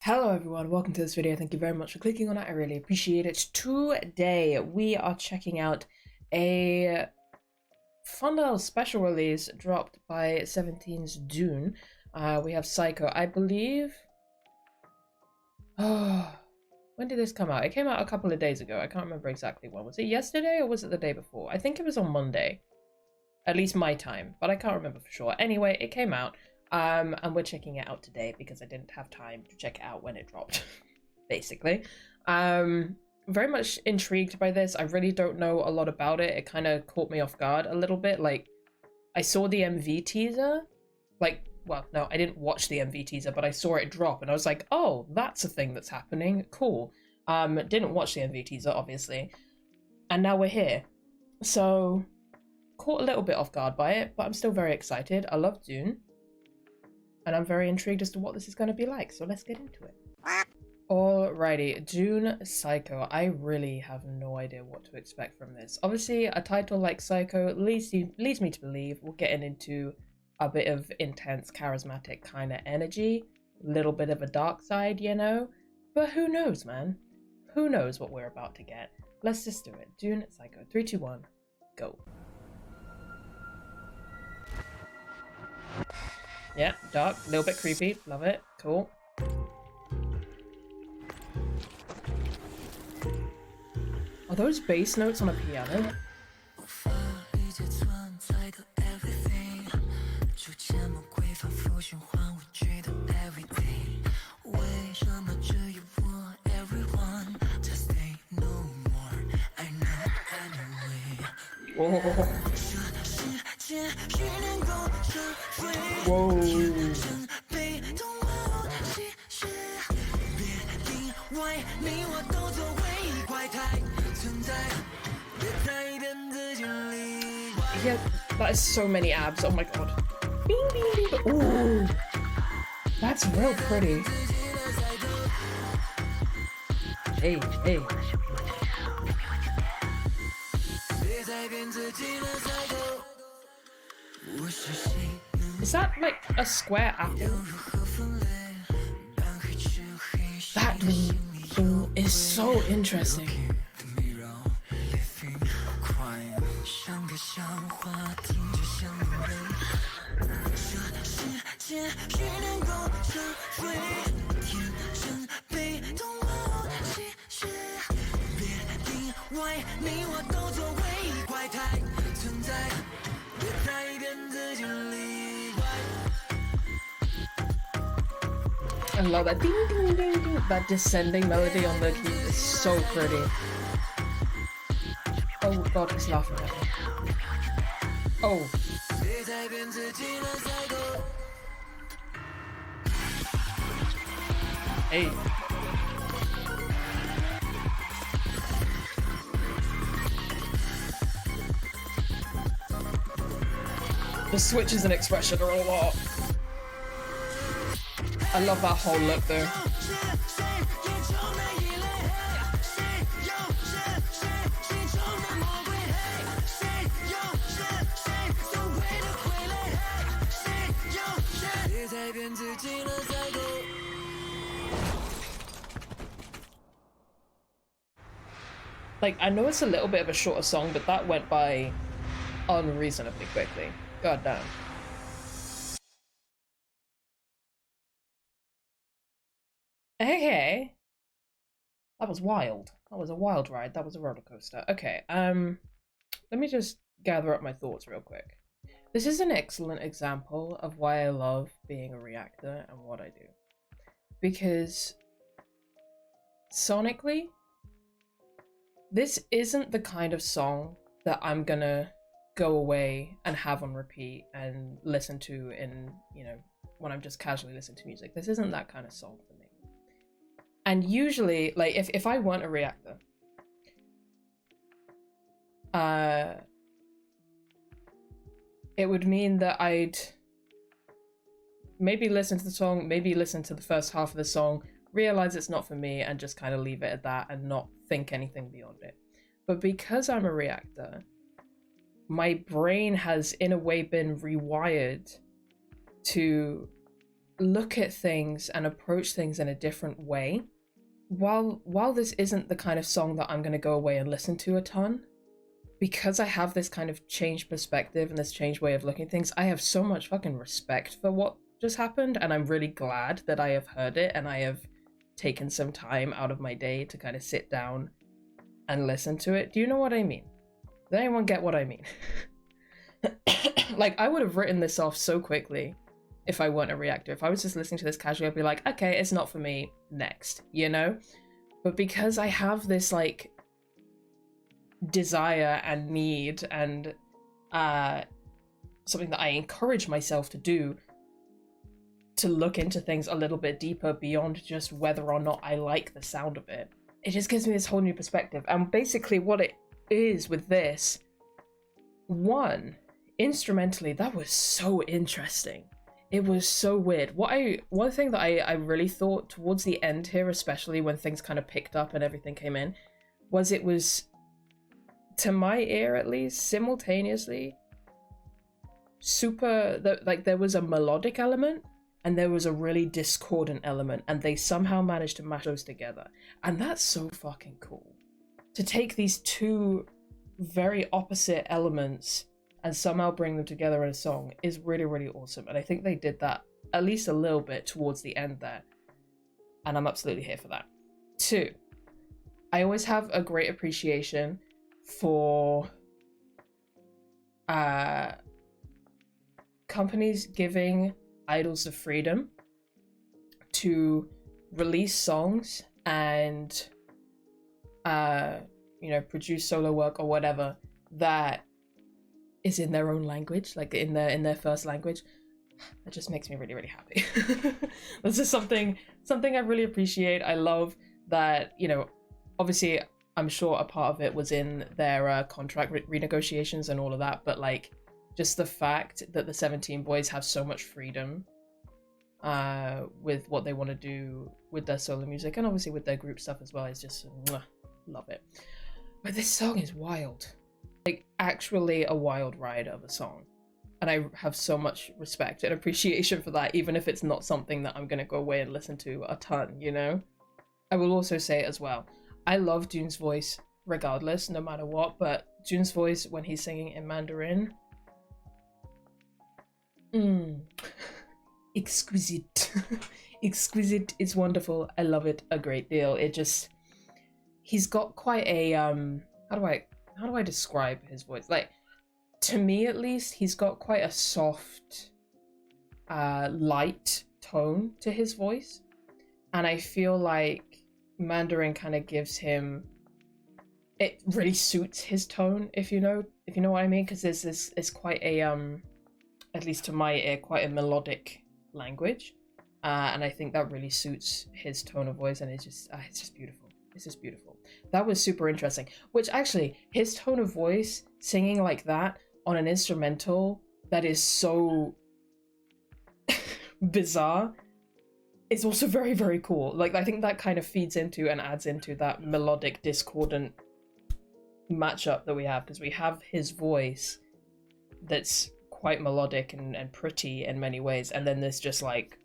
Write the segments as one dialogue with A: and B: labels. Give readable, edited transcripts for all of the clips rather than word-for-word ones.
A: Hello everyone, welcome to this video. Thank you very much for clicking on it. I really appreciate it. Today we are checking out a fun little special release dropped by 17's JUN. We have Psycho, I believe. Oh, when did this come out? It came out a couple of days ago. I can't remember exactly when. Was it yesterday or was it the day before? I think it was on Monday. At least my time, but I can't remember for sure. Anyway, it came out. And we're checking it out today because I didn't have time to check it out when it dropped, basically. Very much intrigued by this. I really don't know a lot about it. It kind of caught me off guard a little bit. Like, I saw the MV teaser. Like, well, no, I didn't watch the MV teaser, but I saw it drop and I was like, oh, that's a thing that's happening. Cool. Didn't watch the MV teaser, obviously. And now we're here. So, caught a little bit off guard by it, but I'm still very excited. I love JUN. And I'm very intrigued as to what this is going to be like, so let's get into it. Alrighty, JUN Psycho. I really have no idea what to expect from this. Obviously, a title like Psycho leads me to believe we're getting into a bit of intense, charismatic kind of energy. A little bit of a dark side, you know? But who knows, man? Who knows what we're about to get? Let's just do it. JUN Psycho. 3, 2, 1, go. Yeah, dark, a little bit creepy, love it, cool. Are those bass notes on a piano? Whoa. Whoa. Yeah, that is so many abs. Oh my god. Bing, bing, bing. Ooh, that's real pretty. Hey, hey. Is that like a square apple? That is so interesting. I love that ding ding ding ding. That descending melody on the key is so pretty. Oh god, he's laughing at me. Oh. Hey. The switches and expression are a lot. I love that whole look though. Like, I know it's a little bit of a shorter song, but that went by unreasonably quickly. God damn. Okay. That was wild. That was a wild ride. That was a roller coaster. Okay, let me just gather up my thoughts real quick. This is an excellent example of why I love being a reactor and what I do. Because sonically, this isn't the kind of song that I'm gonna go away and have on repeat and listen to in, you know, when I'm just casually listening to music. This isn't that kind of song for me. And usually, like, if I weren't a reactor, it would mean that I'd maybe listen to the song, maybe listen to the first half of the song, realize it's not for me, and just kind of leave it at that and not think anything beyond it. But because I'm a reactor, my brain has in a way been rewired to look at things and approach things in a different way. While this isn't the kind of song that I'm going to go away and listen to a ton, because I have this kind of changed perspective and this changed way of looking at things, I have so much fucking respect for what just happened, and I'm really glad that I have heard it and I have taken some time out of my day to kind of sit down and listen to it. Do you know what I mean? Does anyone get what I mean? Like, I would have written this off so quickly if I weren't a reactor. If I was just listening to this casually, I'd be like, okay, it's not for me, next, you know? But because I have this, like, desire and need and something that I encourage myself to do, to look into things a little bit deeper beyond just whether or not I like the sound of it, it just gives me this whole new perspective. And basically what it is with this, one, instrumentally, that was so interesting. It was so weird. One thing that I really thought towards the end here, especially when things kind of picked up and everything came in, was it was, to my ear at least, simultaneously there was a melodic element and there was a really discordant element, and they somehow managed to mash those together. And that's so fucking cool. To take these two very opposite elements and somehow bring them together in a song is really, really awesome. And I think they did that at least a little bit towards the end there. And I'm absolutely here for that. Two, I always have a great appreciation for companies giving idols the freedom to release songs and produce solo work or whatever that is in their own language, like in their first language. That just makes me really, really happy. This is something I really appreciate. I love that, obviously I'm sure a part of it was in their contract renegotiations and all of that, but like just the fact that the 17 boys have so much freedom with what they want to do with their solo music and obviously with their group stuff as well is just love it. But this song is wild. Like, actually a wild ride of a song. And I have so much respect and appreciation for that, even if it's not something that I'm going to go away and listen to a ton, I will also say as well, I love JUN's voice regardless, no matter what, but JUN's voice when he's singing in Mandarin, exquisite. Exquisite is wonderful. I love it a great deal. He's got quite a, how do I describe his voice? Like, to me at least, he's got quite a soft, light tone to his voice. And I feel like Mandarin kind of gives him, it really suits his tone, if you know what I mean, because it's quite a, at least to my ear, quite a melodic language. And I think that really suits his tone of voice, and it's just beautiful. It's just beautiful. That was super interesting. Which actually, his tone of voice, singing like that on an instrumental that is so bizarre, is also very, very cool. Like, I think that kind of feeds into and adds into that melodic, discordant matchup that we have, because we have his voice that's quite melodic and pretty in many ways, and then there's just like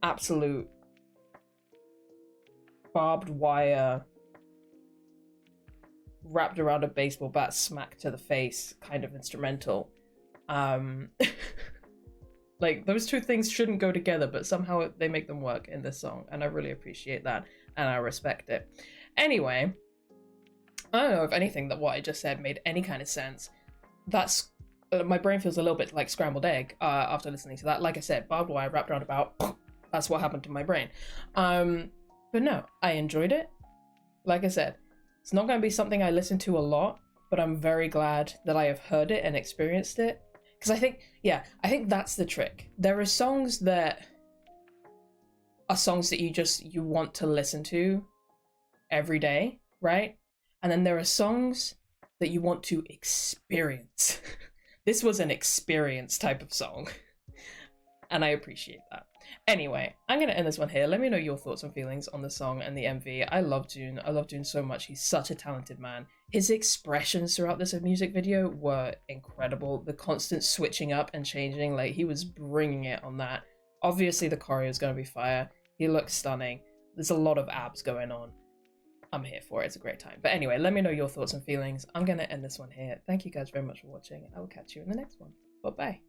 A: absolute barbed wire wrapped around a baseball bat smack to the face kind of instrumental. Like, those two things shouldn't go together, but somehow they make them work in this song, and I really appreciate that and I respect it. Anyway, I don't know if anything that what I just said made any kind of sense. That's my brain feels a little bit like scrambled egg after listening to that. Like I said, barbed wire wrapped around about, that's what happened to my brain. But no, I enjoyed it. Like I said, it's not going to be something I listen to a lot, but I'm very glad that I have heard it and experienced it. Because I think that's the trick. There are songs that you want to listen to every day, right? And then there are songs that you want to experience. This was an experience type of song. and I appreciate that. Anyway, I'm gonna end this one here. Let me know your thoughts and feelings on the song and the MV. I love JUN. I love JUN so much. He's such a talented man. His expressions throughout this music video were incredible. The constant switching up and changing, like he was bringing it on that. Obviously the choreo is gonna be fire. He looks stunning. There's a lot of abs going on. I'm here for it. It's a great time. But anyway, let me know your thoughts and feelings. I'm gonna end this one here. Thank you guys very much for watching. I will catch you in the next one. Bye-bye.